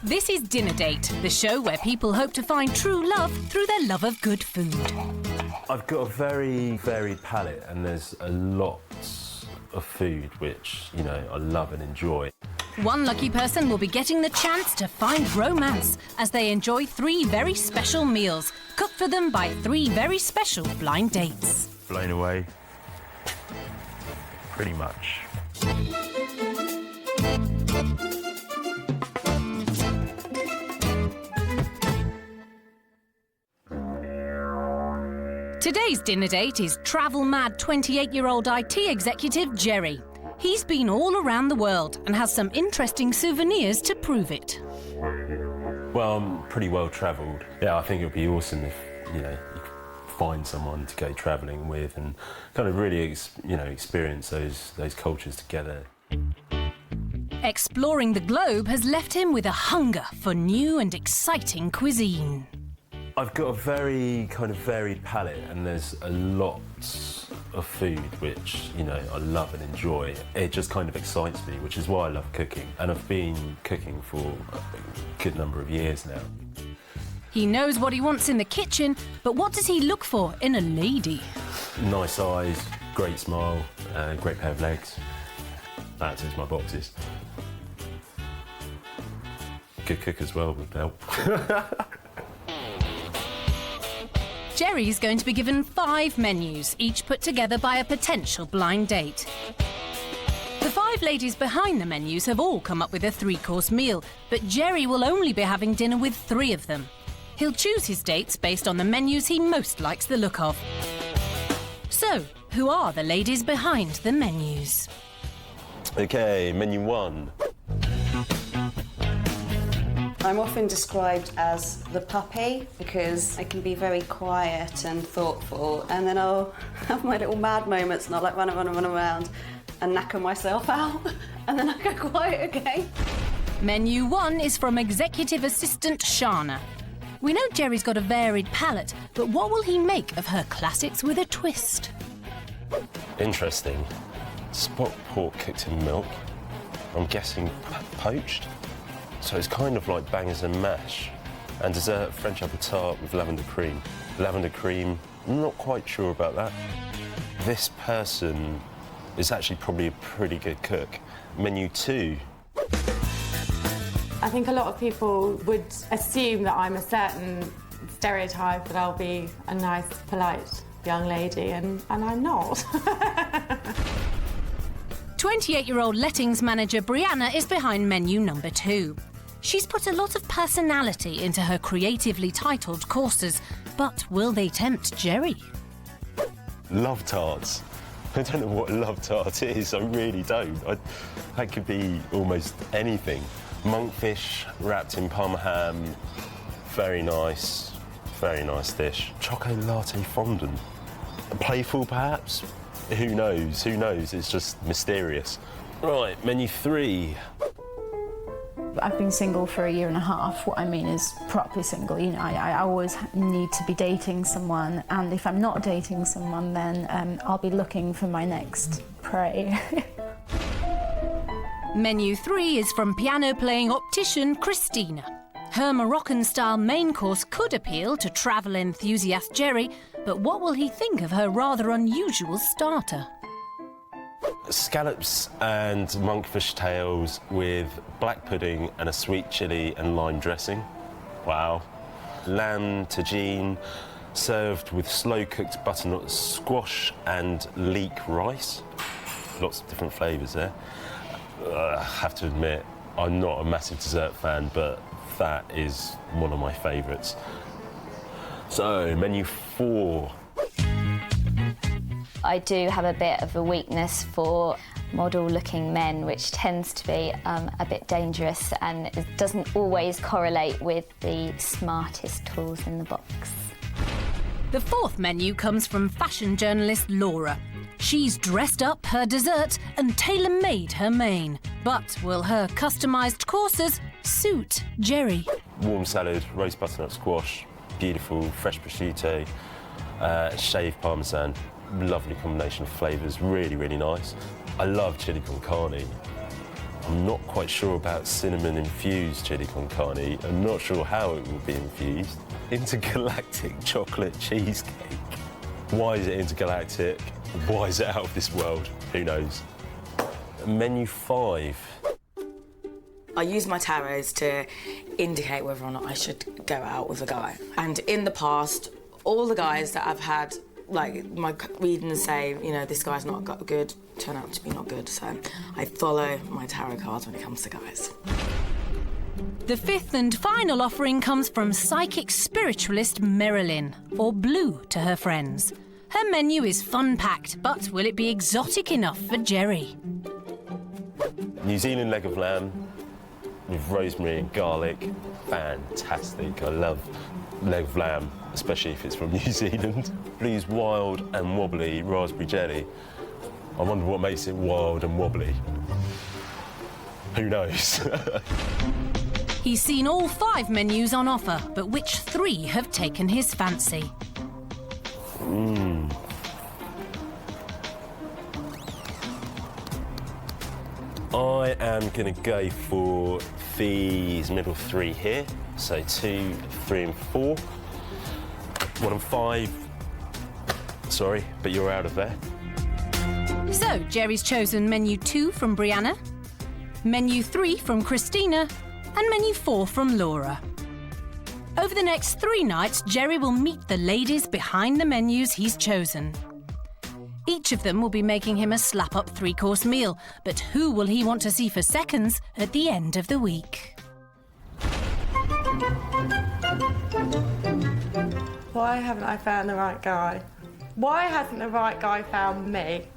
This is Dinner Date, the show where people hope to find true love through their love of good food. I've got a very varied palate and there's a lot of food which, you know, I love and enjoy. One lucky person will be getting the chance to find romance as they enjoy 3 very special meals, cooked for them by 3 very special blind dates. Blown away. Pretty much. Today's dinner date is travel-mad 28-year-old IT executive Jerry. He's been all around the world and has some interesting souvenirs to prove it. Well, I'm pretty well travelled. Yeah, I think it would be awesome if, you know, you could find someone to go travelling with and kind of really, experience those cultures together. Exploring the globe has left him with a hunger for new and exciting cuisine. I've got a very kind of varied palate and there's a lot of food which, you know, I love and enjoy. It just kind of excites me, which is why I love cooking. And I've been cooking for a good number of years now. He knows what he wants in the kitchen, but what does he look for in a lady? Nice eyes, great smile, great pair of legs. That ticks my boxes. Good cook as well would help. Jerry's going to be given 5 menus, each put together by a potential blind date. The 5 ladies behind the menus have all come up with a 3-course meal, but Jerry will only be having dinner with 3 of them. He'll choose his dates based on the menus he most likes the look of. So, who are the ladies behind the menus? OK, menu 1. I'm often described as the puppy because I can be very quiet and thoughtful, and then I'll have my little mad moments and I'll like run around and knacker myself out, and then I go quiet again. Menu 1 is from executive assistant Shana. We know Jerry's got a varied palate, but what will he make of her classics with a twist? Interesting. Spot pork cooked in milk. I'm guessing poached. So it's kind of like bangers and mash. And dessert, French apple tart with lavender cream. Lavender cream, I'm not quite sure about that. This person is actually probably a pretty good cook. Menu 2. I think a lot of people would assume that I'm a certain stereotype, that I'll be a nice, polite young lady, and I'm not. 28-year-old lettings manager Brianna is behind menu number 2. She's put a lot of personality into her creatively titled courses, but will they tempt Jerry? Love tarts. I don't know what a love tart is, I really don't. That could be almost anything. Monkfish wrapped in Parma ham, very nice dish. Choco latte fondant. Playful perhaps? Who knows, it's just mysterious. Right, menu 3. I've been single for 1.5 years. What I mean is properly single. You know, I always need to be dating someone, and if I'm not dating someone, then I'll be looking for my next prey. Menu 3 is from piano-playing optician Christina. Her Moroccan-style main course could appeal to travel enthusiast Jerry, but what will he think of her rather unusual starter? Scallops and monkfish tails with black pudding and a sweet chilli and lime dressing. Wow. Lamb tagine served with slow-cooked butternut squash and leek rice. Lots of different flavours there. I have to admit, I'm not a massive dessert fan, but that is one of my favourites. So, menu 4. I do have a bit of a weakness for model-looking men, which tends to be a bit dangerous, and it doesn't always correlate with the smartest tools in the box. The 4th menu comes from fashion journalist Laura. She's dressed up her dessert and tailor-made her main. But will her customised courses suit Jerry? Warm salad, roast butternut squash, beautiful fresh prosciutto, shaved parmesan. Lovely combination of flavours, really nice. I love chili con carne. I'm not quite sure about cinnamon-infused chili con carne. I'm not sure how it will be infused. Intergalactic chocolate cheesecake. Why is it intergalactic? Why is it out of this world? Who knows? Menu 5. I use my tarots to indicate whether or not I should go out with a guy. And in the past, all the guys that I've had, like, my readings say, you know, this guy's not good, turn out to be not good. So I follow my tarot cards when it comes to guys. The 5th and final offering comes from psychic spiritualist Marilyn, or Blue to her friends. Her menu is fun-packed, but will it be exotic enough for Jerry? New Zealand leg of lamb with rosemary and garlic. Fantastic. I love leg of lamb, especially if it's from New Zealand. Blue's wild and wobbly raspberry jelly. I wonder what makes it wild and wobbly. Who knows? He's seen all 5 menus on offer, but which 3 have taken his fancy? I am going to go for these middle 3 here. So 2, 3 and 4. 1 and 5. Sorry, but you're out of there. So, Jerry's chosen menu 2 from Brianna, menu 3 from Christina, and menu 4 from Laura. Over the next 3 nights, Jerry will meet the ladies behind the menus he's chosen. Each of them will be making him a slap-up 3-course meal, but who will he want to see for seconds at the end of the week? Why haven't I found the right guy? Why hasn't the right guy found me?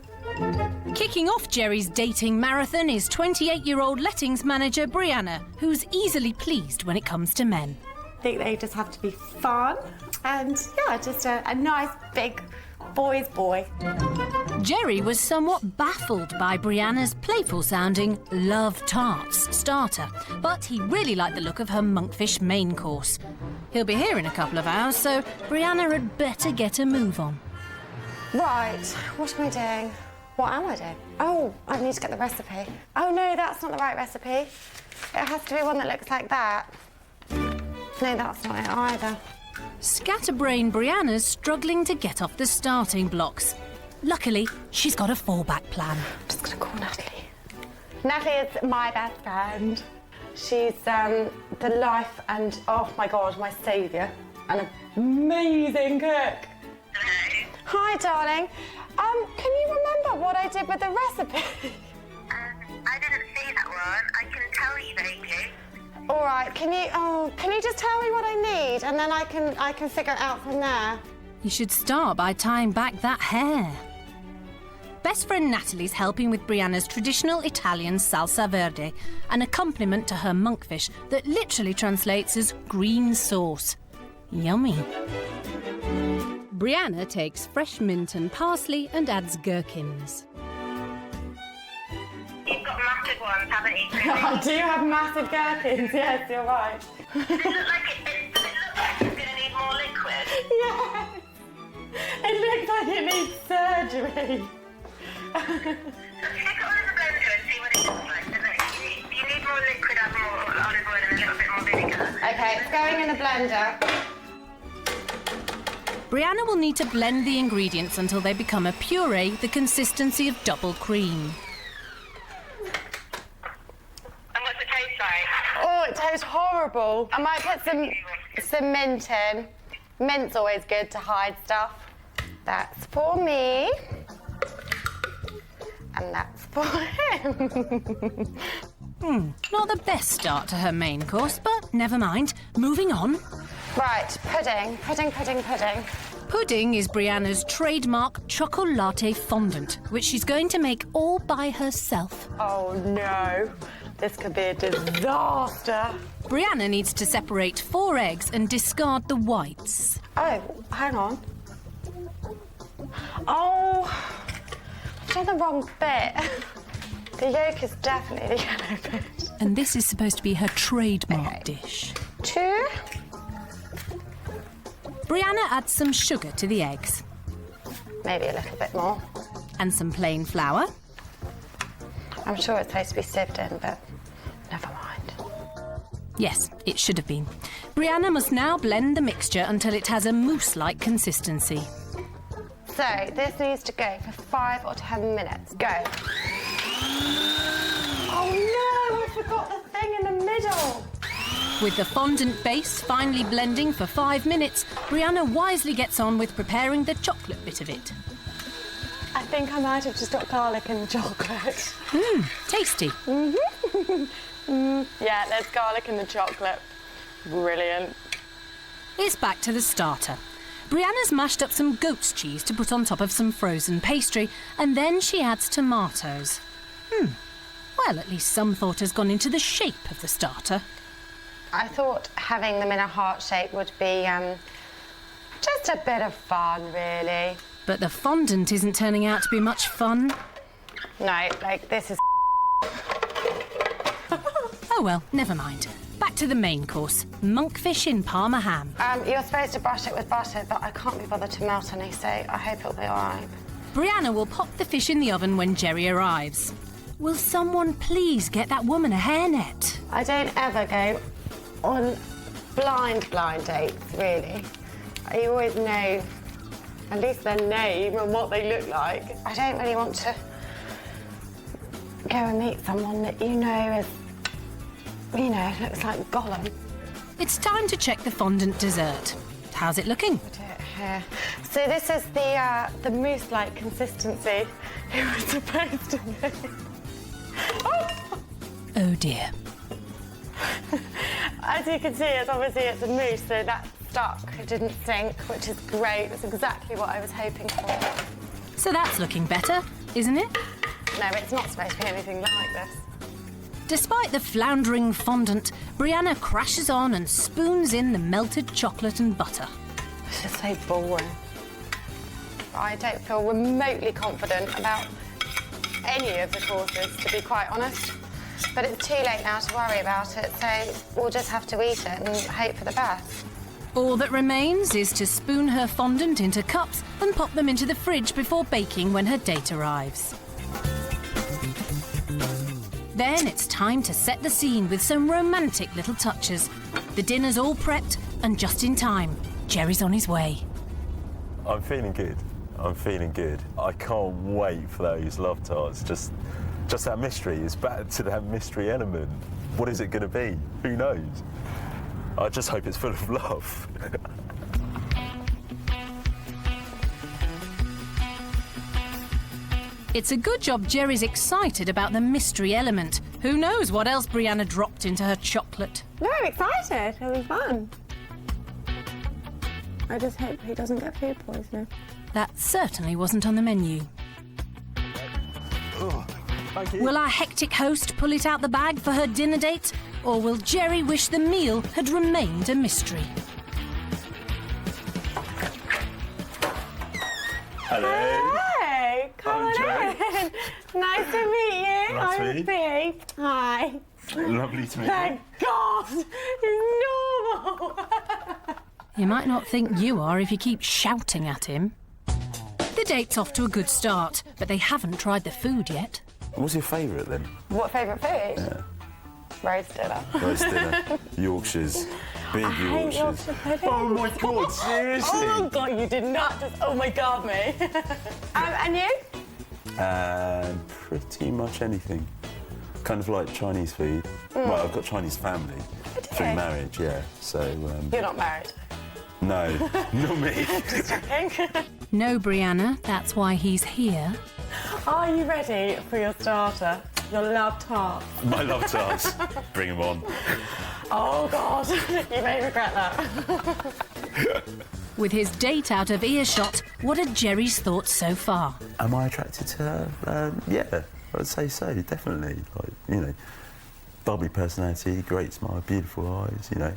Kicking off Jerry's dating marathon is 28-year-old lettings manager Brianna, who's easily pleased when it comes to men. I think they just have to be fun and, yeah, just a nice big boy's boy. Jerry was somewhat baffled by Brianna's playful-sounding love tarts starter, but he really liked the look of her monkfish main course. He'll be here in a couple of hours, so Brianna had better get a move on. Right, what am I doing? What am I doing? Oh, I need to get the recipe. Oh no, that's not the right recipe. It has to be one that looks like that. No, that's not it either. Scatterbrain Brianna's struggling to get off the starting blocks. Luckily, she's got a fallback plan. I'm just gonna call Natalie. Natalie is my best friend. She's the life and, oh my God, my saviour. An amazing cook. Hello. Hi, darling. Can you remember what I did with the recipe? I didn't see that one. I can tell you vaguely. All right, can you just tell me what I need and then I can figure it out from there? You should start by tying back that hair. Best friend Natalie's helping with Brianna's traditional Italian salsa verde, an accompaniment to her monkfish that literally translates as green sauce. Yummy. Brianna takes fresh mint and parsley and adds gherkins. You've got massive ones, haven't you? I do have massive gherkins, yes, you're right. Does it look like it's going to need more liquid? Yes! It looks like it needs surgery. Stick it on in the blender and see what it looks like. If you need more liquid, add more olive oil and a little bit more vinegar. Okay, it's going in the blender. Brianna will need to blend the ingredients until they become a puree the consistency of double cream. And what's it taste like? Oh, it tastes horrible. I might put some mint in. Mint's always good to hide stuff. That's for me. And that's for him. Not the best start to her main course, but never mind. Moving on. Right, pudding. Pudding is Brianna's trademark chocolate fondant, which she's going to make all by herself. Oh no, this could be a disaster. Brianna needs to separate 4 eggs and discard the whites. Oh, hang on. Oh, I've done the wrong bit. The yolk is definitely the yellow bit. And this is supposed to be her trademark dish. 2. Brianna adds some sugar to the eggs. Maybe a little bit more. And some plain flour. I'm sure it's supposed to be sieved in, but Yes, it should have been. Brianna must now blend the mixture until it has a mousse-like consistency. So this needs to go for 5 or 10 minutes. Go. Oh no, I forgot the thing in the middle. With the fondant base finely blending for 5 minutes, Brianna wisely gets on with preparing the chocolate bit of it. I think I might have just got garlic in the chocolate. Tasty. Yeah, there's garlic in the chocolate. Brilliant. It's back to the starter. Brianna's mashed up some goat's cheese to put on top of some frozen pastry, and then she adds tomatoes. Well, at least some thought has gone into the shape of the starter. I thought having them in a heart shape would be just a bit of fun, really. But the fondant isn't turning out to be much fun. No, like, this is... Oh well, never mind. Back to the main course, monkfish in Parma ham. You're supposed to brush it with butter, but I can't be bothered to melt any, so I hope it'll be all right. Brianna will pop the fish in the oven when Jerry arrives. Will someone please get that woman a hairnet? I don't ever go on blind dates, really. You always know at least their name and what they look like. I don't really want to go and meet someone that you know is, you know, looks like Gollum. It's time to check the fondant dessert. How's it looking? So this is the mousse-like consistency it was supposed to be. Oh dear. As you can see, it's a mousse, so that stuck. It didn't sink, which is great. That's exactly what I was hoping for. So that's looking better, isn't it? No, it's not supposed to be anything like this. Despite the floundering fondant, Brianna crashes on and spoons in the melted chocolate and butter. It's just so boring. I don't feel remotely confident about any of the courses, to be quite honest. But it's too late now to worry about it, so we'll just have to eat it and hope for the best. All that remains is to spoon her fondant into cups and pop them into the fridge before baking when her date arrives. Then it's time to set the scene with some romantic little touches. The dinner's all prepped and just in time. Jerry's on his way. I'm feeling good. I'm feeling good. I can't wait for those love tarts. Just that mystery. It's back to that mystery element. What is it going to be? Who knows? I just hope it's full of love. It's a good job Jerry's excited about the mystery element. Who knows what else Brianna dropped into her chocolate? No, I'm excited. It'll be fun. I just hope he doesn't get food poisoning. That certainly wasn't on the menu. Oh, thank you. Will our hectic host pull it out the bag for her dinner date? Or will Jerry wish the meal had remained a mystery? Hello. Hey, come on in. Nice to meet you. Nice to I'm meet Bea. Hi. Lovely to meet you. Thank God. He's normal. You might not think you are if you keep shouting at him. The date's off to a good start, but they haven't tried the food yet. What's your favourite then? What favourite food? Yeah. Roast dinner. Roast dinner. Yorkshires. Big I hate Yorkshires. Yorkshire pudding. Oh my God, seriously? Oh my God, you did not just, oh my God, me. And you? Pretty much anything. Kind of like Chinese food. Well, I've got Chinese family through marriage, yeah. So. You're not married. No, not me. No, Brianna, that's why he's here. Are you ready for your starter? Your love tart? My love tarts. Bring them on. Oh God, you may regret that. With his date out of earshot, what are Jerry's thoughts so far? Am I attracted to her? Yeah, I'd say so, definitely. Like, you know, bubbly personality, great smile, beautiful eyes, you know,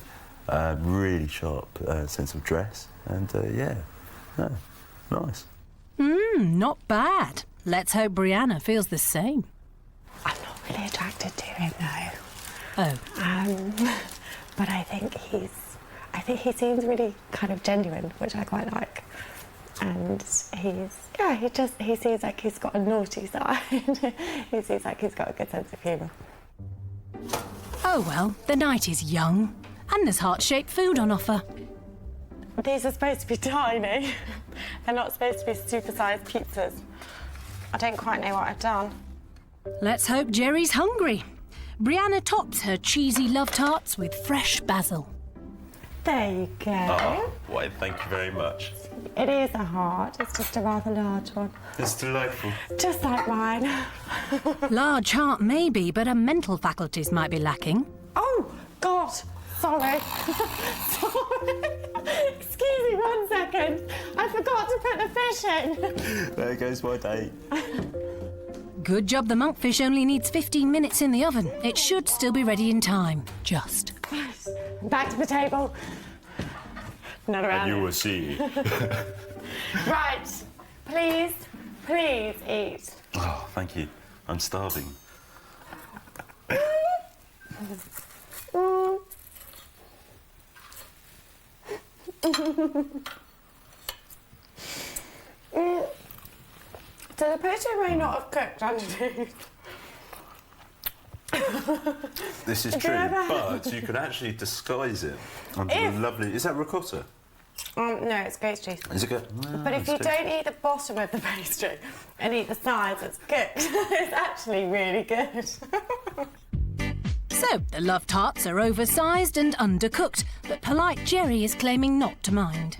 really sharp sense of dress, and yeah, nice. Not Bad. Let's hope Brianna feels the same. I'm not really attracted to him, no. Oh. But I think he seems really kind of genuine, which I quite like. And he seems like he's got a naughty side. He seems like he's got a good sense of humour. Oh, Oh well, the night is young, and there's heart-shaped food on offer. These are supposed to be tiny. They're not supposed to be super-sized pizzas. I don't quite know what I've done. Let's hope Jerry's hungry. Brianna tops her cheesy love tarts with fresh basil. There you go. Oh, why, thank you very much. It is a heart. It's just a rather large one. It's delightful. Just like mine. Large heart maybe, but her mental faculties might be lacking. Oh, God. Sorry. Sorry. Excuse me 1 second. I forgot to put the fish in. There goes my date. Good job the monkfish only needs 15 minutes in the oven. It should still be ready in time. Just. Back to the table. Not around. And you will see. Right. Please eat. Oh, thank you. I'm starving. So the potato may not have cooked underneath. This is true, but you could actually disguise it under the lovely... Is that ricotta? No, it's goat's cheese. Is it good? But if you don't eat the bottom of the pastry and eat the sides, it's cooked. It's actually really good. So, the love tarts are oversized and undercooked, but polite Jerry is claiming not to mind.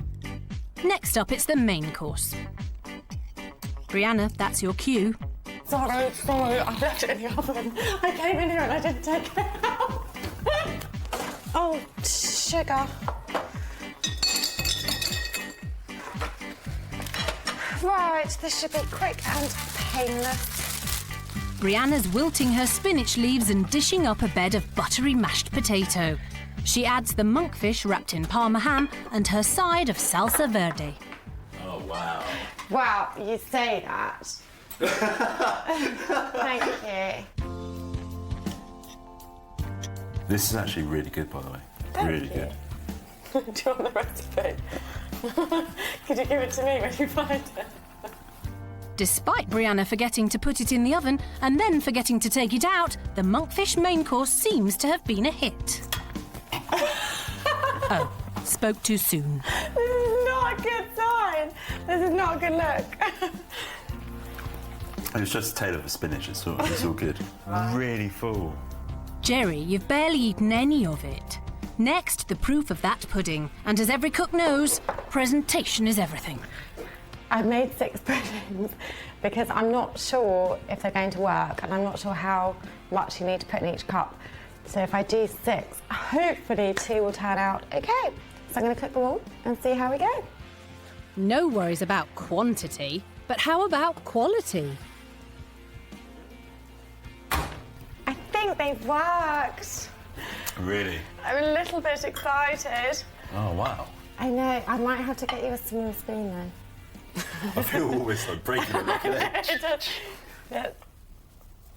Next up, it's the main course. Brianna, that's your cue. Sorry, I left it in the oven. I came in here and I didn't take it out. Oh, sugar. Right, this should be quick and painless. Brianna's wilting her spinach leaves and dishing up a bed of buttery mashed potato. She adds the monkfish wrapped in Parma ham and her side of salsa verde. Oh, wow. Wow, you say that. Thank you. This is actually really good, by the way. Really good. Do you want the recipe? Could you give it to me when you find it? Despite Brianna forgetting to put it in the oven and then forgetting to take it out, the monkfish main course seems to have been a hit. Oh, spoke too soon. This is not a good sign. This is not a good look. It was just a tail of a spinach, it's all good. Really full. Jerry, you've barely eaten any of it. Next, the proof of that pudding. And as every cook knows, presentation is everything. I've made 6 puddings because I'm not sure if they're going to work and I'm not sure how much you need to put in each cup. So if I do 6, hopefully 2 will turn out okay. So I'm going to cook them all and see how we go. No worries about quantity, but how about quality? I think they've worked. Really? I'm a little bit excited. Oh, wow. I know, I might have to get you a small spoon though. I feel almost like breaking a record edge. Yeah.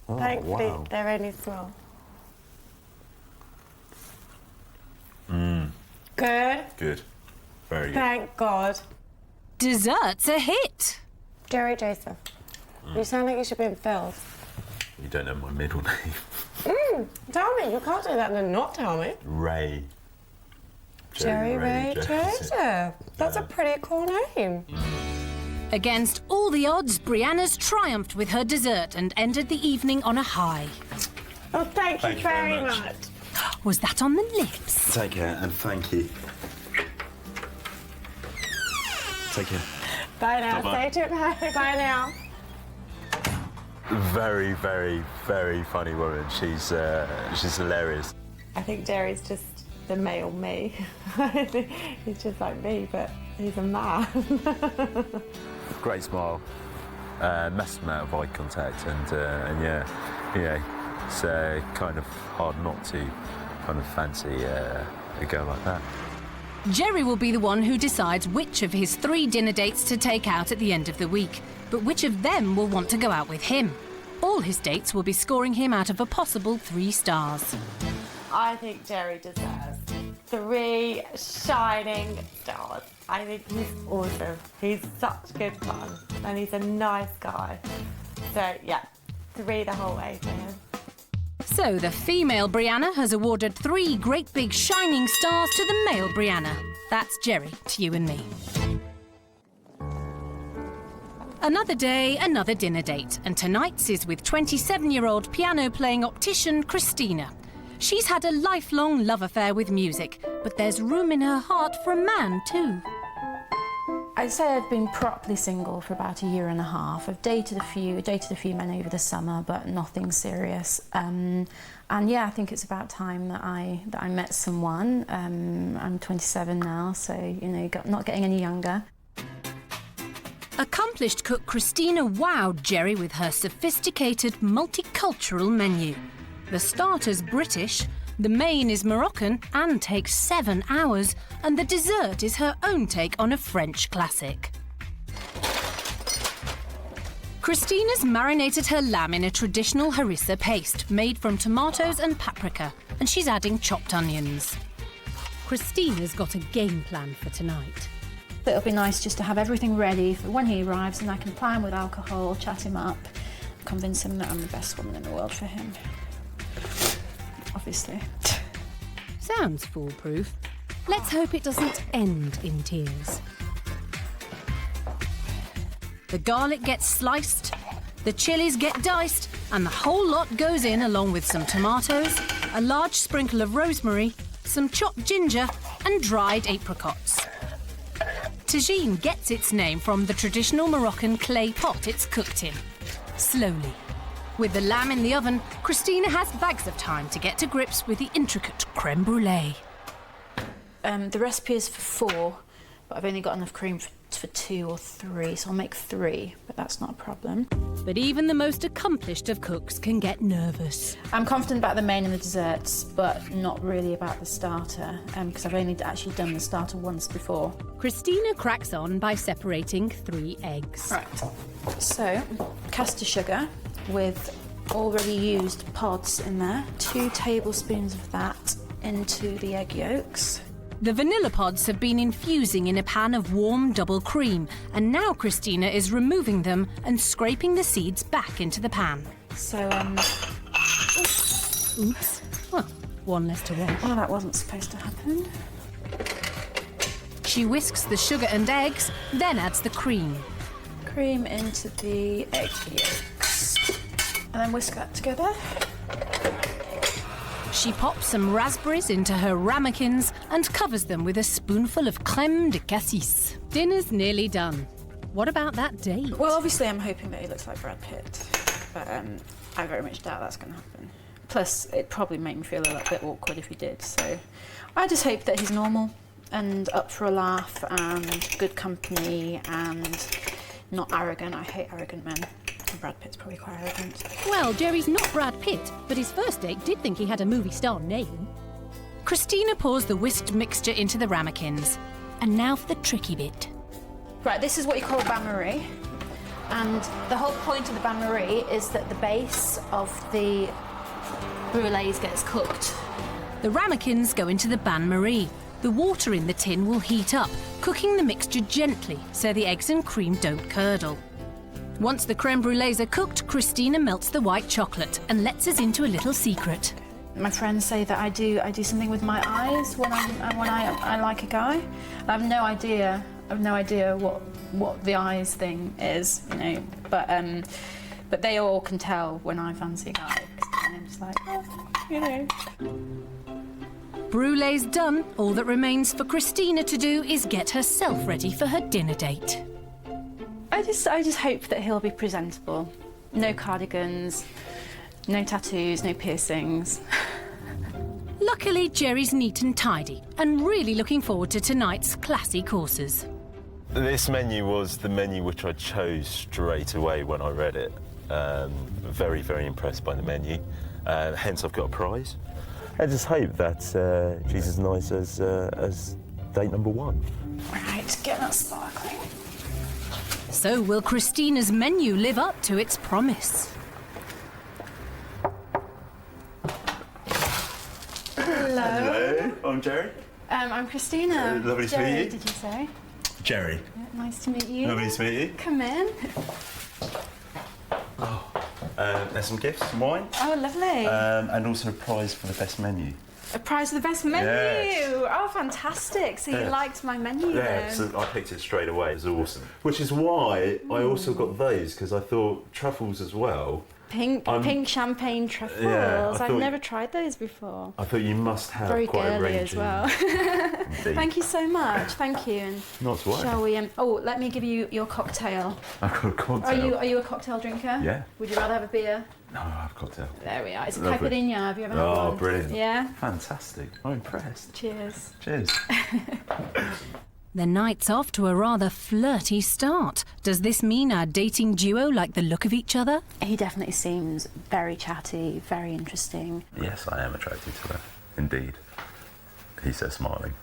Oh, Thankfully, wow. they're only small. Good. Good. Very good. Thank God. Dessert's a hit. Jerry Joseph, you sound like you should be in Phil's. You don't know my middle name. Tell me, you can't do that and then not tell me. Ray. Jerry Ray Joseph. That's a pretty cool name. Against all the odds, Brianna's triumphed with her dessert and ended the evening on a high. Oh, thank you very much. Was that on the lips? Take care and thank you. Take care. Bye now. Bye-bye. Say to it, bye now. Very, very, very funny woman. She's hilarious. I think Jerry's just the male me. He's just like me, but he's a man. Great smile, massive amount of eye contact, and yeah, it's kind of hard not to kind of fancy a girl like that. Jerry will be the one who decides which of his 3 dinner dates to take out at the end of the week, but which of them will want to go out with him. All his dates will be scoring him out of a possible 3 stars. I think Jerry deserves 3 shining stars. I think he's awesome. He's such good fun and he's a nice guy. So yeah, 3 the whole way for him. So the female Brianna has awarded 3 great big shining stars to the male Brianna. That's Jerry to you and me. Another day, another dinner date, and tonight's is with 27-year-old piano-playing optician Christina. She's had a lifelong love affair with music, but there's room in her heart for a man too. I'd say I've been properly single for about a year and a half. I've dated a few men over the summer, but nothing serious. And yeah, I think it's about time that I met someone. I'm 27 now, so you know, not getting any younger. Accomplished cook Christina wowed Jerry with her sophisticated multicultural menu. The starter's British, the main is Moroccan and takes 7 hours, and the dessert is her own take on a French classic. Christina's marinated her lamb in a traditional harissa paste made from tomatoes and paprika, and she's adding chopped onions. Christina's got a game plan for tonight. It'll be nice just to have everything ready for when he arrives, and I can ply him with alcohol, chat him up, convince him that I'm the best woman in the world for him. Obviously. Sounds foolproof. Let's hope it doesn't end in tears. The garlic gets sliced, the chilies get diced, and the whole lot goes in along with some tomatoes, a large sprinkle of rosemary, some chopped ginger, and dried apricots. Tagine gets its name from the traditional Moroccan clay pot it's cooked in. Slowly. With the lamb in the oven, Christina has bags of time to get to grips with the intricate creme brulee. The recipe is for 4, but I've only got enough cream for 2 or 3, so I'll make 3, but that's not a problem. But even the most accomplished of cooks can get nervous. I'm confident about the main and the desserts, but not really about the starter, because I've only actually done the starter once before. Christina cracks on by separating 3 eggs. Right, so caster sugar with already used pods in there, 2 tablespoons of that into the egg yolks. The vanilla pods have been infusing in a pan of warm double cream, and now Christina is removing them and scraping the seeds back into the pan. So, Oops. Well, one less to wash. Well, that wasn't supposed to happen. She whisks the sugar and eggs, then adds the cream. Cream into the egg yolks. And then whisk that together. She pops some raspberries into her ramekins and covers them with a spoonful of crème de cassis. Dinner's nearly done. What about that date? Well, obviously I'm hoping that he looks like Brad Pitt, but I very much doubt that's going to happen. Plus, it'd probably make me feel a little bit awkward if he did, so I just hope that he's normal and up for a laugh and good company and not arrogant. I hate arrogant men. Brad Pitt's probably quite arrogant. Well, Jerry's not Brad Pitt, but his first date did think he had a movie star name. Christina pours the whisked mixture into the ramekins. And now for the tricky bit. Right, this is what you call bain-marie. And the whole point of the bain-marie is that the base of the brulees gets cooked. The ramekins go into the bain-marie. The water in the tin will heat up, cooking the mixture gently so the eggs and cream don't curdle. Once the creme brulees are cooked, Christina melts the white chocolate and lets us into a little secret. My friends say that I do something with my eyes when I like a guy. I have no idea what the eyes thing is, you know. But they all can tell when I fancy a guy. And I'm just like, oh, you know. Brulee's done. All that remains for Christina to do is get herself ready for her dinner date. I just hope that he'll be presentable. No cardigans, no tattoos, no piercings. Luckily, Jerry's neat and tidy and really looking forward to tonight's classy courses. This menu was the menu which I chose straight away when I read it. Very, very impressed by the menu. Hence, I've got a prize. I just hope that she's as nice as date number 1. Right, get that sparkling. So will Christina's menu live up to its promise? Hello, I'm Jerry. I'm Christina. Lovely to Jerry, meet you. Did you say? Jerry. Yeah, nice to meet you. Lovely to meet you. Come in. There's some gifts, some wine, Oh, lovely. and also a prize for the best menu. A prize for the best menu. Yes. Oh, fantastic. So you liked my menu Yeah, then? so I picked it straight away. It was awesome. Which is why I also got those, because I thought truffles as well. Pink champagne truffles. Yeah, I I've thought- never tried those before. I thought you must have Very quite a girly range. as well. Indeed. Thank you so much. Thank you. And Not to worry. shall we? Oh, let me give you your cocktail. I've got a cocktail. Are you a cocktail drinker? Yeah. Would you rather have a beer? No, I have a cocktail. There we are. It's a Lovely. caipirinha. Have you ever had Oh, one? brilliant. Yeah. Fantastic. I'm impressed. Cheers. Cheers. The night's off to a rather flirty start. Does this mean our dating duo like the look of each other? He definitely seems very chatty, very interesting. Yes, I am attracted to her. Indeed. He says, smiling.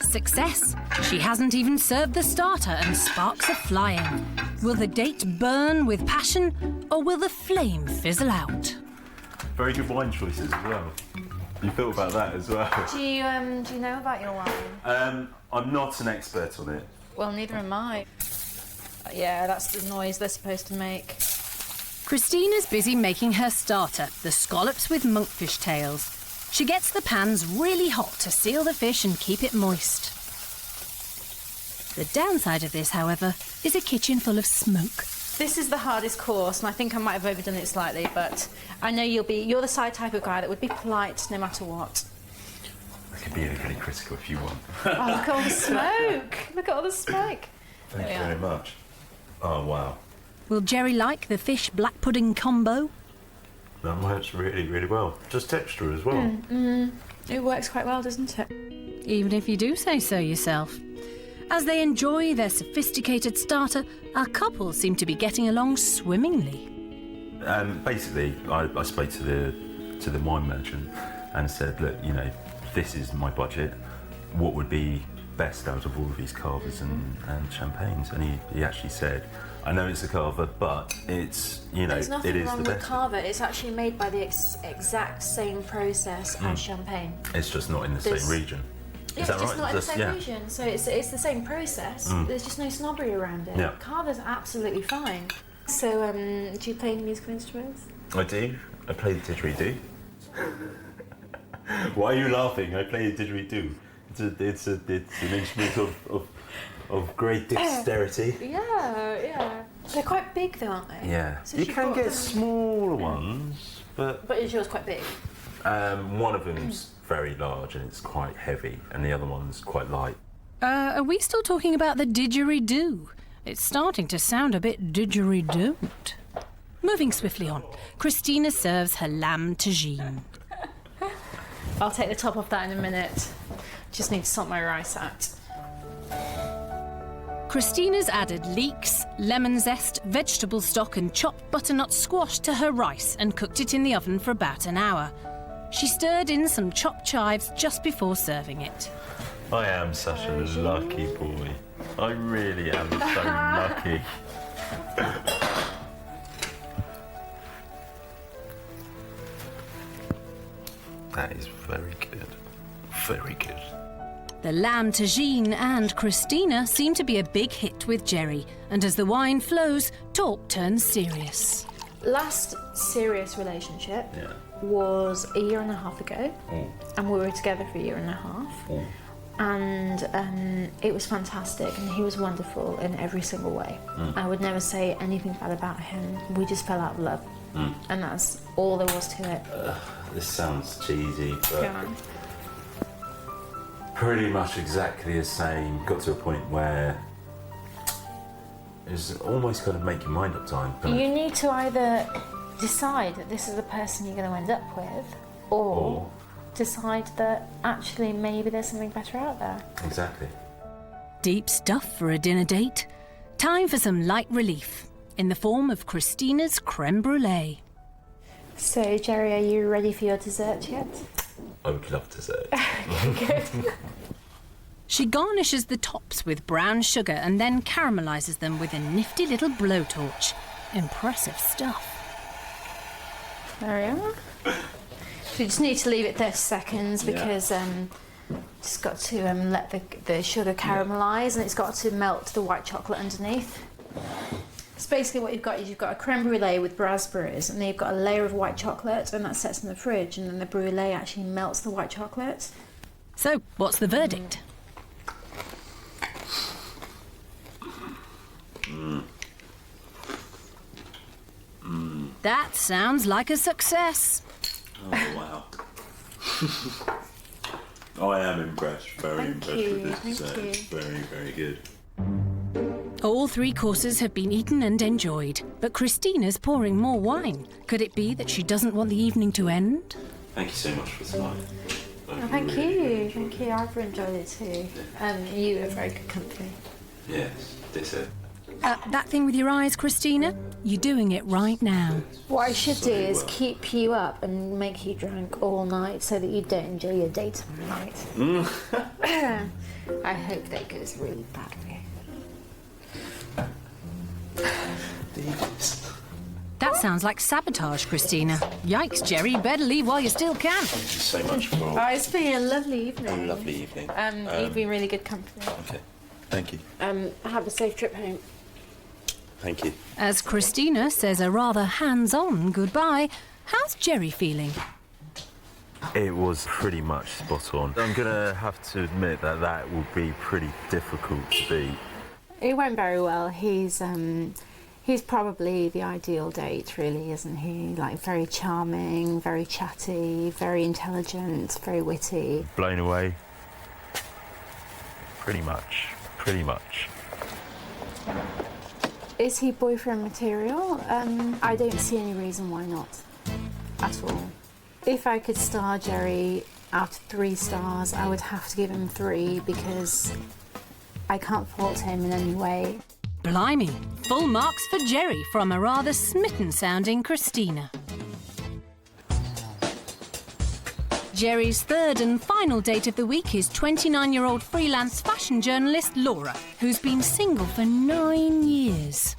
Success. She hasn't even served the starter and sparks are flying. Will the date burn with passion or will the flame fizzle out? Very good wine choices as well. You thought about that as well. Do you know about your wine? I'm not an expert on it. Well, neither am I. Yeah, that's the noise they're supposed to make. Christina's busy making her starter, the scallops with monkfish tails. She gets the pans really hot to seal the fish and keep it moist. The downside of this, however, is a kitchen full of smoke. This is the hardest course, and I think I might have overdone it slightly, but I know you're the side type of guy that would be polite no matter what. I can be really critical if you want. Oh, look at all the smoke! Look at all the smoke! Thank you very much. Oh, wow. Will Jerry like the fish black pudding combo? That works really, really well. Just texture as well. It works quite well, doesn't it? Even if you do say so yourself. As they enjoy their sophisticated starter, our couple seem to be getting along swimmingly. Basically, I spoke to the wine merchant and said, look, you know, this is my budget. What would be best out of all of these carvers and champagnes? And he actually said, I know it's a carver, but it's, you know, There's nothing it is wrong the with best. carver. It's actually made by the exact same process as champagne. It's just not in the There's- same region. Yeah, Is it's that just right? not in the Just- same yeah. region, so it's the same process. There's just no snobbery around it. Yeah. Carver's absolutely fine. So, do you play any musical instruments? I do. I play the didgeridoo. Why are you laughing? I play the didgeridoo. It's an instrument of great dexterity. Yeah. They're quite big, though, aren't they? Yeah. So You she can bought get them. smaller ones, but But is yours quite big? one of them's very large and it's quite heavy, and the other one's quite light. Are we still talking about the didgeridoo? It's starting to sound a bit didgeridooed. Moving swiftly on, Christina serves her lamb tagine. I'll take the top off that in a minute. Just need to sort my rice out. Christina's added leeks, lemon zest, vegetable stock and chopped butternut squash to her rice and cooked it in the oven for about an hour. She stirred in some chopped chives just before serving it. I am such a lucky boy. I really am so lucky. That is very good. Very good. The lamb tagine and Christina seem to be a big hit with Jerry, and as the wine flows, talk turns serious. Last serious relationship Yeah. was a year and a half ago, and we were together for a year and a half. And it was fantastic, and he was wonderful in every single way. I would never say anything bad about him. We just fell out of love, and that's all there was to it. This sounds cheesy, but Yeah. pretty much exactly the same. Got to a point where it's almost kind of make your mind up time. But You need to either decide that this is the person you're going to end up with, or decide that actually maybe there's something better out there. exactly. Deep stuff for a dinner date. Time for some light relief, in the form of Christina's creme brulee. So, Jerry, are you ready for your dessert yet? I would love to say. She garnishes the tops with brown sugar and then caramelizes them with a nifty little blowtorch. Impressive stuff. There we are. So you just need to leave it 30 seconds because just got to let the sugar caramelise and it's got to melt the white chocolate underneath. So basically what you've got is you've got a creme brulee with raspberries, and then you've got a layer of white chocolate, and that sets in the fridge, and then the brulee actually melts the white chocolate. So, what's the verdict? That sounds like a success. Oh, wow. I am impressed, very impressed with this. It's very, very good. All 3 courses have been eaten and enjoyed, but Christina's pouring more wine. Could it be that she doesn't want the evening to end? Thank you so much for tonight. Thank you. I've enjoyed it too. You were very good company. Yes, ditto. That thing with your eyes, Christina? You're doing it right now. What I should do is keep you up and make you drink all night so that you don't enjoy your date tonight. I hope that goes really badly. That sounds like sabotage, Christina. Yikes, Jerry, better leave while you still can. Thank you so much for Oh, it's been a lovely evening. a lovely evening. You've been really good company. Okay, thank you. Have a safe trip home. Thank you. As Christina says a rather hands-on goodbye, how's Jerry feeling? It was pretty much spot on. I'm going to have to admit that will be pretty difficult to beat. It went very well. He's probably the ideal date, really, isn't he? Like, very charming, very chatty, very intelligent, very witty. Blown away. Pretty much. Is he boyfriend material? I don't see any reason why not, at all. If I could star Jerry out of 3 stars, I would have to give him 3 because I can't fault him in any way. Blimey, full marks for Jerry from a rather smitten-sounding Christina. Jerry's 3rd and final date of the week is 29-year-old freelance fashion journalist Laura, who's been single for 9 years.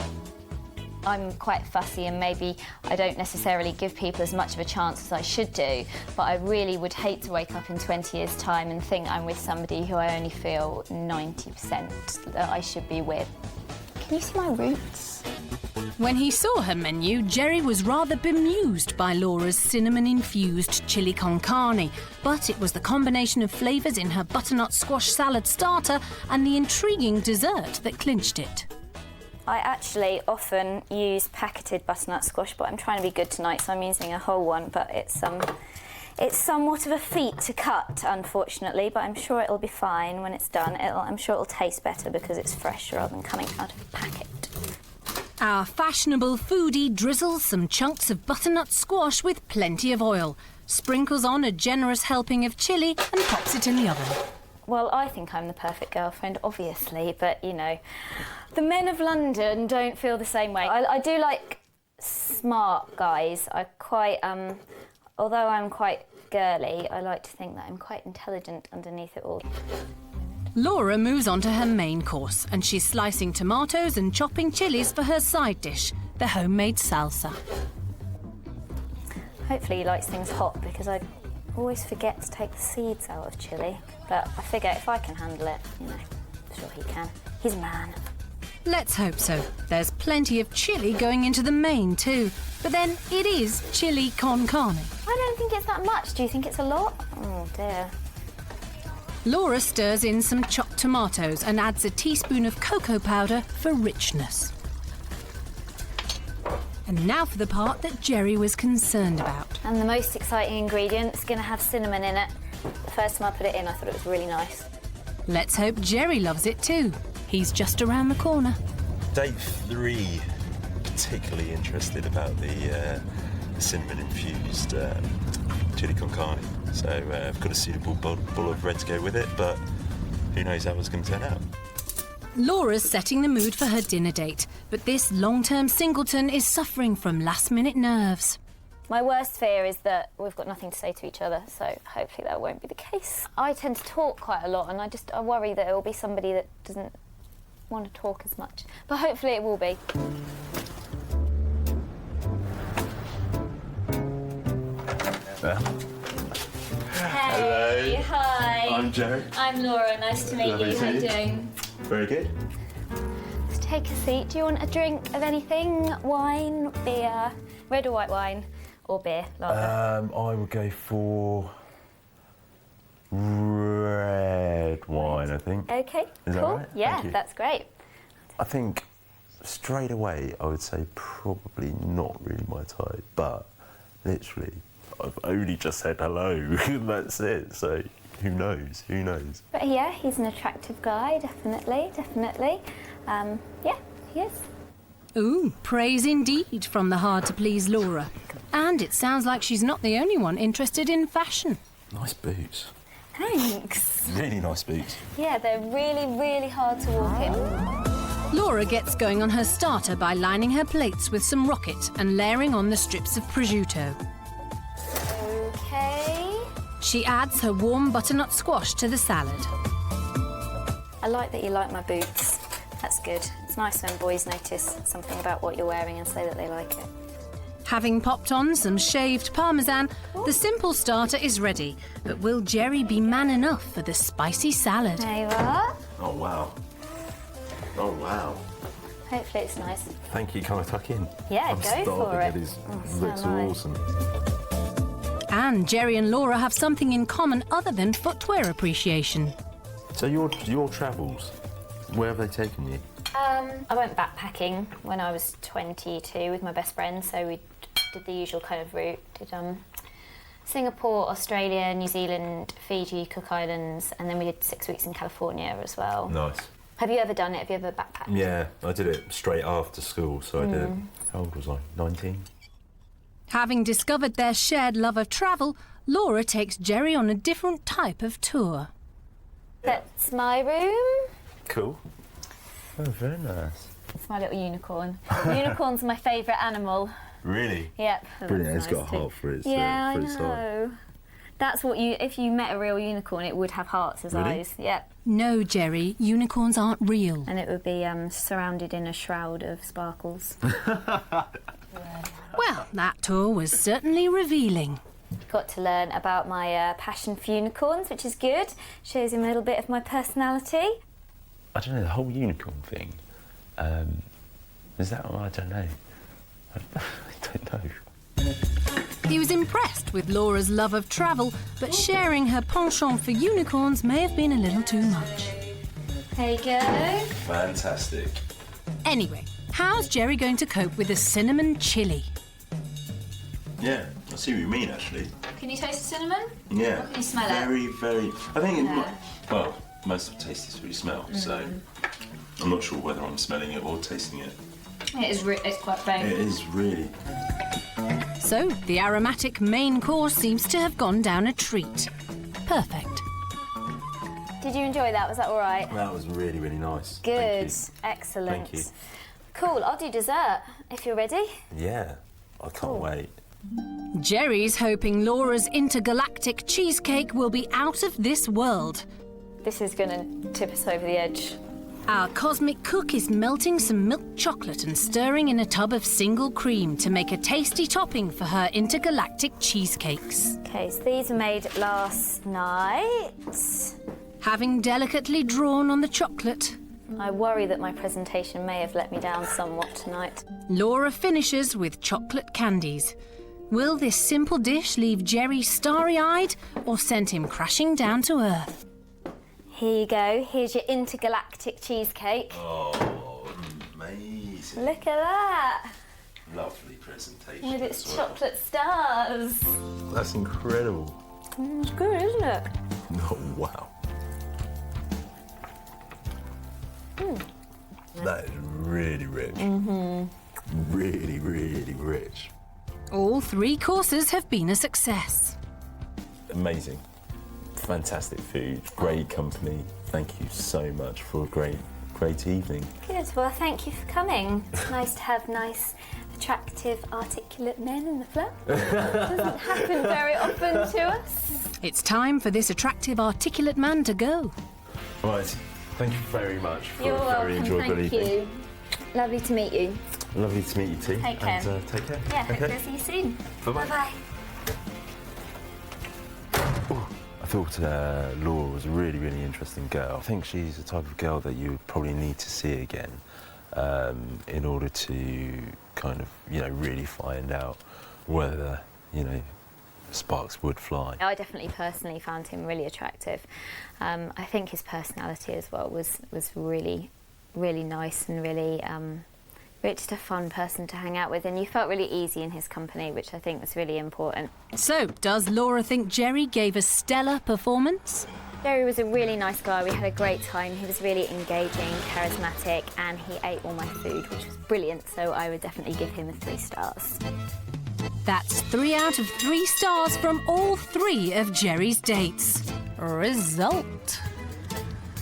I'm quite fussy and maybe I don't necessarily give people as much of a chance as I should do, but I really would hate to wake up in 20 years' time and think I'm with somebody who I only feel 90% that I should be with. Can you see my roots? When he saw her menu, Jerry was rather bemused by Laura's cinnamon-infused chili con carne, but it was the combination of flavours in her butternut squash salad starter and the intriguing dessert that clinched it. I actually often use packeted butternut squash, but I'm trying to be good tonight, so I'm using a whole one, but it's somewhat of a feat to cut, unfortunately, but I'm sure it'll be fine when it's done. I'm sure it'll taste better because it's fresh rather than coming out of a packet. Our fashionable foodie drizzles some chunks of butternut squash with plenty of oil, sprinkles on a generous helping of chilli and pops it in the oven. Well, I think I'm the perfect girlfriend, obviously, but, you know, the men of London don't feel the same way. I do like smart guys. Although I'm quite girly, I like to think that I'm quite intelligent underneath it all. Laura moves on to her main course, and she's slicing tomatoes and chopping chilies for her side dish, the homemade salsa. Hopefully he likes things hot, because I always forget to take the seeds out of chilli. But I figure if I can handle it, you know, I'm sure he can. He's a man. Let's hope so. There's plenty of chili going into the main too. But then it is chili con carne. I don't think it's that much. Do you think it's a lot? Oh dear. Laura stirs in some chopped tomatoes and adds a teaspoon of cocoa powder for richness. And now for the part that Jerry was concerned about. And the most exciting ingredient is going to have cinnamon in it. The first time I put it in, I thought it was really nice. Let's hope Jerry loves it too. He's just around the corner. Date 3, particularly interested about the cinnamon-infused chili con carne. So I've got a suitable bowl of red to go with it, but who knows how it's going to turn out. Laura's setting the mood for her dinner date, but this long-term singleton is suffering from last-minute nerves. My worst fear is that we've got nothing to say to each other, so hopefully that won't be the case. I tend to talk quite a lot, and I worry that it will be somebody that doesn't want to talk as much. But hopefully it will be. Hey, hi. I'm Jerry. I'm Laura. Nice to meet Lovely you. to How are you meet you. doing? Very good. Let's take a seat. Do you want a drink of anything? Wine, beer, red or white wine, or beer? Lager? I would go for red wine, I think. Okay, Is that cool. right? Yeah, Thank you. that's great. I think straight away I would say probably not really my type, but literally I've only just said hello and that's it, so who knows, who knows. But yeah, he's an attractive guy, definitely, definitely. Yeah, he is. Ooh, praise indeed from the hard-to-please Laura. And it sounds like she's not the only one interested in fashion. Nice boots. Thanks. Really nice boots. Yeah, they're really, really hard to walk in. Laura gets going on her starter by lining her plates with some rocket and layering on the strips of prosciutto. Okay. She adds her warm butternut squash to the salad. I like that you like my boots. That's good. It's nice when boys notice something about what you're wearing and say that they like it. Having popped on some shaved parmesan, the simple starter is ready. But will Jerry be man enough for the spicy salad? There you are. Oh wow. Oh wow. Hopefully it's nice. Thank you, can I tuck in? Yeah, I'm go starving. for it. It is, Oh, so looks nice. awesome. And Jerry and Laura have something in common other than footwear appreciation. So your travels, where have they taken you? I went backpacking when I was 22 with my best friend, so we did the usual kind of route. Did Singapore, Australia, New Zealand, Fiji, Cook Islands, and then we did 6 weeks in California as well. Nice. Have you ever done it? Have you ever backpacked? Yeah, I did it straight after school, so I did it. How old was I? 19? Having discovered their shared love of travel, Laura takes Jerry on a different type of tour. That's my room. Cool. Oh, very nice. It's my little unicorn. Unicorn's my favourite animal. Really? Yep. Brilliant. That's It's got a nice too. heart for its Yeah, for I its heart. know. That's what if you met a real unicorn, it would have hearts as Really? eyes. Yep. No, Jerry, unicorns aren't real. And it would be surrounded in a shroud of sparkles. Well, that tour was certainly revealing. Got to learn about my passion for unicorns, which is good. Shows him a little bit of my personality. I don't know, the whole unicorn thing. Is that, I don't know. I don't know. He was impressed with Laura's love of travel, but sharing her penchant for unicorns may have been a little too much. There you go. Fantastic. Anyway, how's Jerry going to cope with a cinnamon chili? Yeah, I see what you mean, actually. Can you taste the cinnamon? Yeah. Or can you smell it? very, very. I think it Yeah. well, most of the taste is what you smell, so I'm not sure whether I'm smelling it or tasting it. It is. It's quite plain. It is really. So, the aromatic main course seems to have gone down a treat. Perfect. Did you enjoy that? Was that all right? That was really, really nice. Good. Thank Excellent. Thank you. Cool. I'll do dessert if you're ready. you. Yeah, I can't wait. Jerry's hoping Laura's intergalactic cheesecake will be out of this world. This is going to tip us over the edge. Our cosmic cook is melting some milk chocolate and stirring in a tub of single cream to make a tasty topping for her intergalactic cheesecakes. Okay, so these were made last night. Having delicately drawn on the chocolate, I worry that my presentation may have let me down somewhat tonight. Laura finishes with chocolate candies. Will this simple dish leave Jerry starry-eyed or send him crashing down to earth? Here you go. Here's your intergalactic cheesecake. Oh, amazing. Look at that. Lovely presentation. With its as well. chocolate stars. That's incredible. It's good, isn't it? Oh, wow. That is really rich. Really, really rich. All 3 courses have been a success. Amazing. Fantastic food, great company. Thank you so much for a great evening. Good. Well, thank you for coming. It's nice to have nice, attractive, articulate men in the flat. Doesn't happen very often to us. It's time for this attractive, articulate man to go. Right, thank you very much for You're a very welcome. enjoyable Thank evening. you. Lovely to meet you. Lovely to meet you too. Take care. And take care. Yeah, Okay. hope to see you soon. Bye-bye. Bye-bye. I thought Laura was a really, really interesting girl. I think she's the type of girl that you would probably need to see again. in order to kind of, you know, really find out whether, you know, sparks would fly. I definitely personally found him really attractive. I think his personality as well was really, really nice and really just a fun person to hang out with, and you felt really easy in his company, which I think was really important. So, does Laura think Jerry gave a stellar performance? Jerry was a really nice guy. We had a great time. He was really engaging, charismatic, and he ate all my food, which was brilliant, so I would definitely give him a 3 stars. That's 3 out of 3 stars from all 3 of Jerry's dates. Result.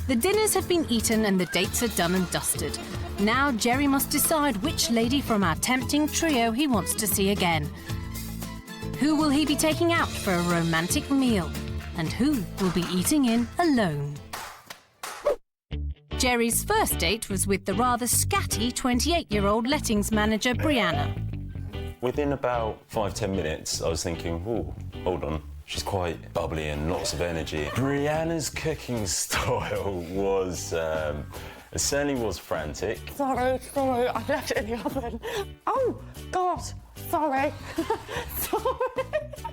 The dinners have been eaten and the dates are done and dusted. Now Jerry must decide which lady from our tempting trio he wants to see again. Who will he be taking out for a romantic meal? And who will be eating in alone? Jerry's first date was with the rather scatty 28-year-old lettings manager, Brianna. Within about 5-10 minutes, I was thinking, oh, hold on. She's quite bubbly and lots of energy. Brianna's cooking style was, it certainly was frantic. Sorry, I left it in the oven. Oh, God, sorry. Sorry.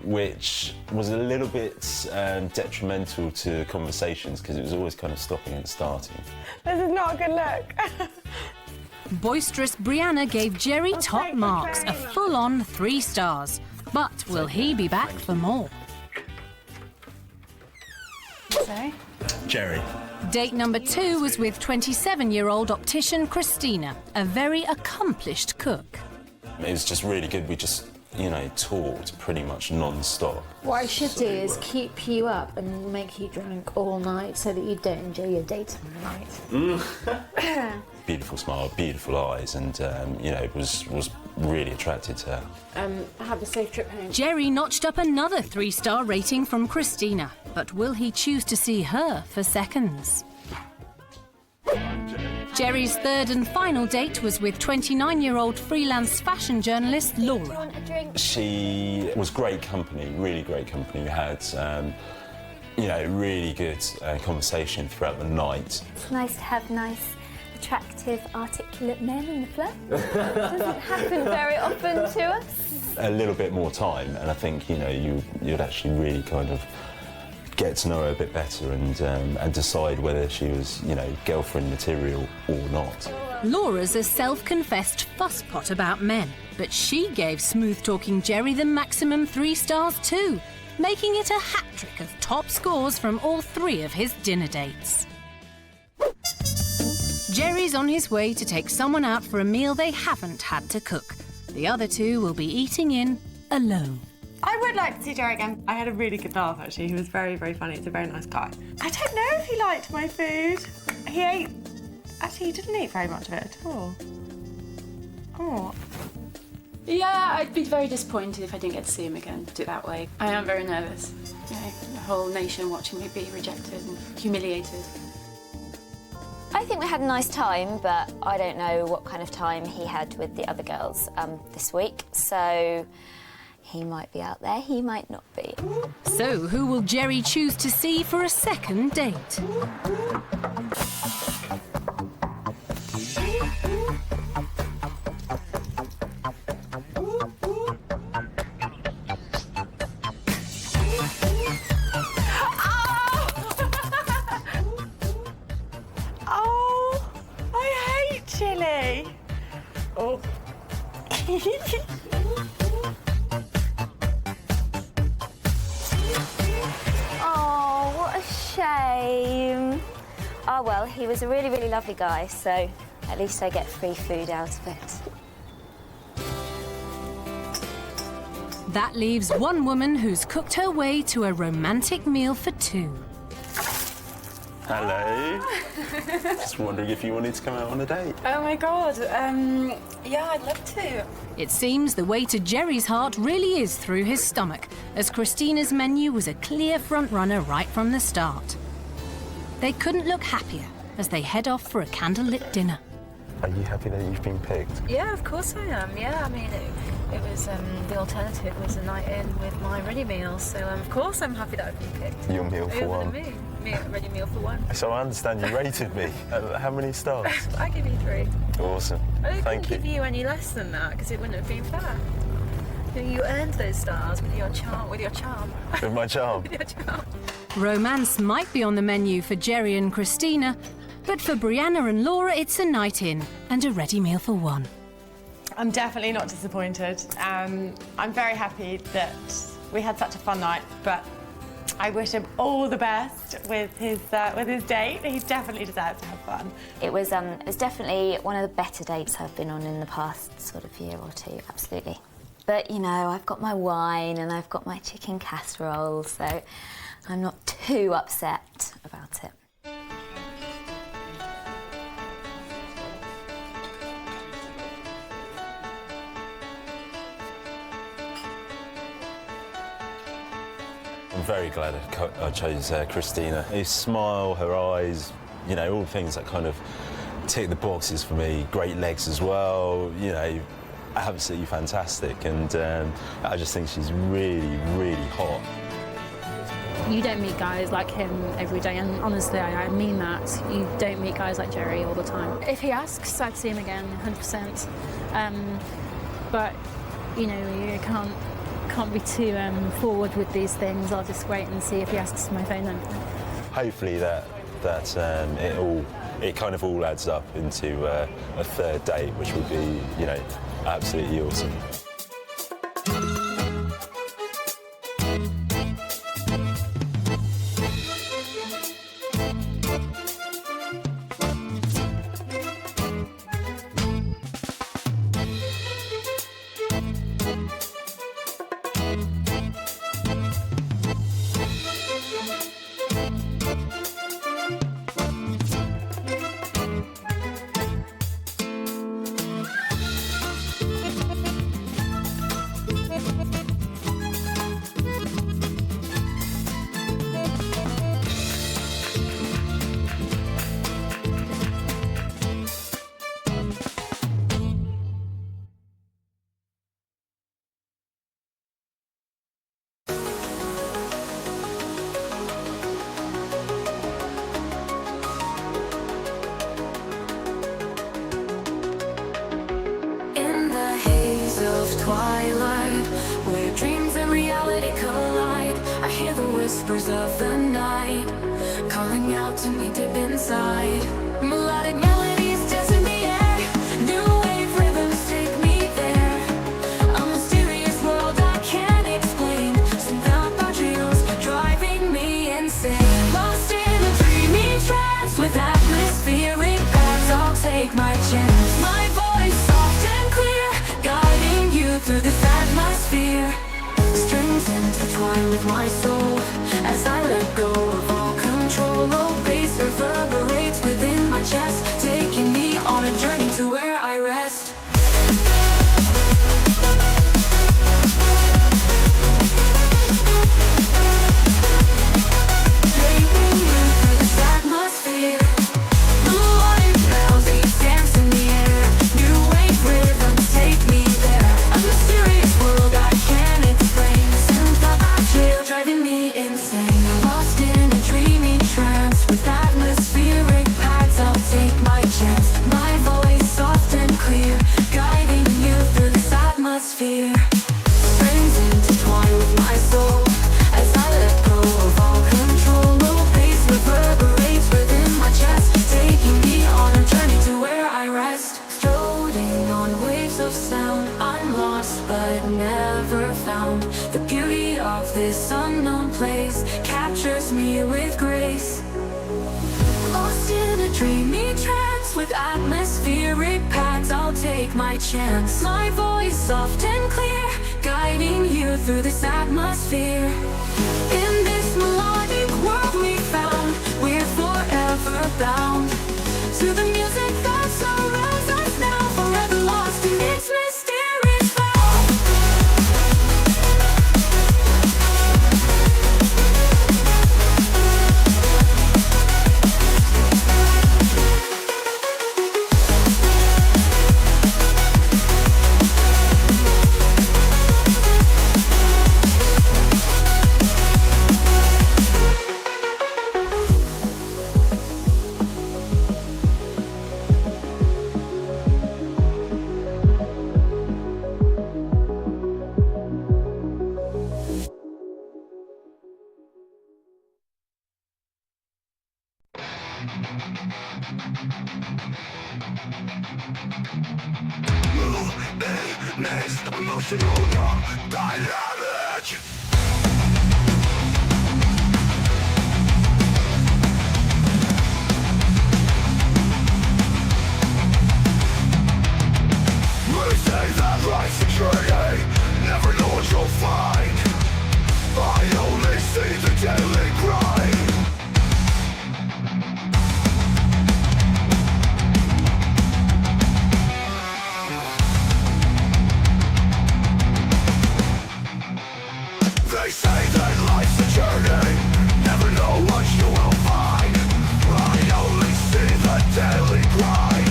Which was a little bit detrimental to conversations because it was always kind of stopping and starting. This is not a good look. Boisterous Brianna gave Jerry top marks, a full-on 3 stars. But will he be back for more? So? Jerry. Date number 2 was with 27-year-old optician Christina, a very accomplished cook. It was just really good. We just, you know, talked pretty much non-stop. What I should do is keep you up and make you drunk all night so that you don't enjoy your date tonight. Beautiful smile, beautiful eyes, and, you know, was really attracted to her. Have a safe trip home. Jerry notched up another 3-star rating from Christina, but will he choose to see her for seconds? Jerry's third and final date was with 29-year-old freelance fashion journalist Laura. She was great company, really great company. We had, you know, really good conversation throughout the night. It's nice to have nice, attractive, articulate men in the flat. Doesn't happen very often to us. A little bit more time, and I think, you know, you'd actually really kind of get to know her a bit better and decide whether she was, you know, girlfriend material or not. Laura's a self-confessed fusspot about men, but she gave smooth-talking Jerry the maximum 3 stars too, making it a hat-trick of top scores from all 3 of his dinner dates. Jerry's on his way to take someone out for a meal they haven't had to cook. The other 2 will be eating in alone. I would like to see Jerry again. I had a really good laugh, actually. He was very, very funny. He's a very nice guy. I don't know if he liked my food. He ate... Actually, he didn't eat very much of it at all. Oh. Yeah, I'd be very disappointed if I didn't get to see him again, put it that way. I am very nervous. You know, the whole nation watching me be rejected and humiliated. I think we had a nice time, but I don't know what kind of time he had with the other girls this week, so he might be out there, he might not be. So, who will Jerry choose to see for a second date? Oh, I hate chilli. Oh. Oh, what a shame. Oh well, he was a really, really lovely guy, so at least I get free food out of it. That leaves one woman who's cooked her way to a romantic meal for 2. Hello. Just wondering if you wanted to come out on a date. Oh my God, yeah, I'd love to. It seems the way to Jerry's heart really is through his stomach, as Christina's menu was a clear front-runner right from the start. They couldn't look happier as they head off for a candlelit dinner. Are you happy that you've been picked? Yeah, of course I am. Yeah, I mean, it was the alternative was a night in with my ready meals, so of course I'm happy that I've been picked. Your meal for one. Over me, ready meal for one. So I understand you rated me. How many stars? I give you 3. Awesome. I don't Thank give you. you any less than that because it wouldn't have been fair. You earned those stars with your charm. With my charm. With your charm. Romance might be on the menu for Jerry and Christina, but for Brianna and Laura, it's a night in and a ready meal for one. I'm definitely not disappointed. I'm very happy that we had such a fun night, but I wish him all the best with his date. He definitely deserves to have fun. It was definitely one of the better dates I've been on in the past sort of year or two, absolutely. But, you know, I've got my wine and I've got my chicken casserole, so I'm not too upset about it. I'm very glad I chose Christina. Her smile, her eyes, you know, all the things that kind of tick the boxes for me. Great legs as well, you know, absolutely fantastic. And I just think she's really, really hot. You don't meet guys like him every day, and honestly, I mean that. You don't meet guys like Jerry all the time. If he asks, I'd see him again, 100%. But, you know, you can't be too forward with these things. I'll just wait and see if he asks for my phone number. Hopefully it kind of all adds up into a third date, which would be, you know, absolutely awesome. Twilight, where dreams and reality collide. I hear the whispers of the night calling out to me deep inside. Melodic melodies dance in the air, new wave rhythms take me there. A mysterious world I can't explain, some dreams driving me insane. Lost in a dreamy trance with atmospheric paths, I'll take my chance. My voice soft and clear, guiding you through this atmosphere. Strings intertwine with my soul as I let go of all control. Oh, bass reverberates within my chest, taking me on a journey to where I rest. Taking you through this atmosphere. Melodic melodies dance in the air, new wave rhythms take me there. A mysterious world I can't explain, synth driving me insane. Lost in a dreamy trance with atmospheric paths, I'll take my chance. My voice soft and clear, guiding you through this atmosphere. Strings intertwine with my soul as I let go of all control. Low pace reverberates within my chest, taking me on a journey to where I rest. Floating on waves of sound, I'm lost but never found. The beauty of this unknown place captures me with grace. Lost in a dreamy trance with atmospheric paths, I'll take my chance. My voice soft and clear, guiding you through this atmosphere. In this melodic world we found, we're forever bound to the music that surrounds us now, forever lost in its mysterious found. Emotional dynamic. They say that life's a journey, never know what you'll find. I only see the daily grind. They say that life's a journey, never know what you will find. I only see the daily grind.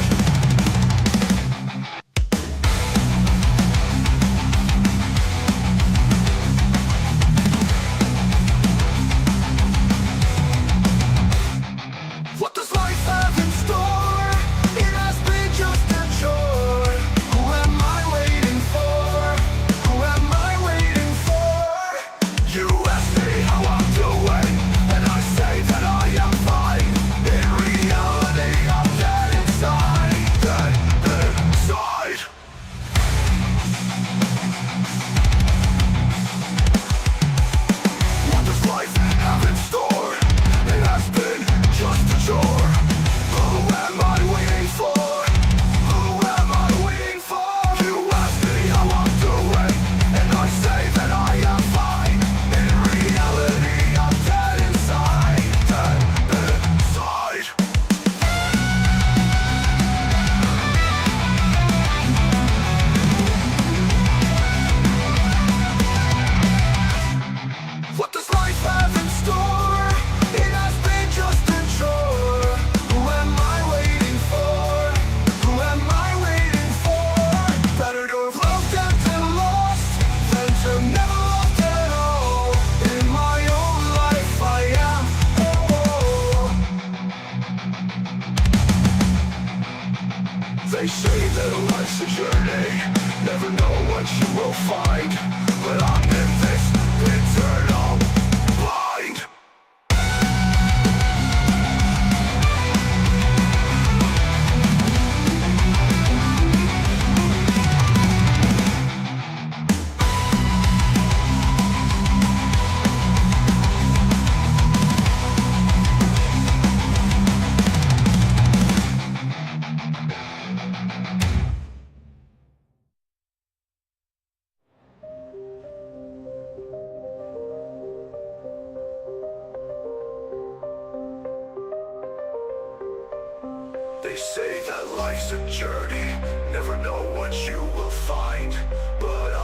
What does life have in store? It has been just a chore. Who am I waiting for? Who am I waiting for? You ask me how I'm doing, and I say that I am fine. In reality, I'm dead inside, dead inside. What does life have in store? It has been just a chore. Who am I waiting for? Who am I waiting for? You ask me how I'm doing, and I say that I am fine. In reality, I'm dead inside, dead inside. What does life have in store? It has been just a chore. Who am I waiting for? Who am I waiting for? Better to have loved and lost than to never loved at all. In my own life I am whole. They say that life's a journey, never know what you will find. But I'm in this eternal blind. They say that life's a journey, never know what you will find. But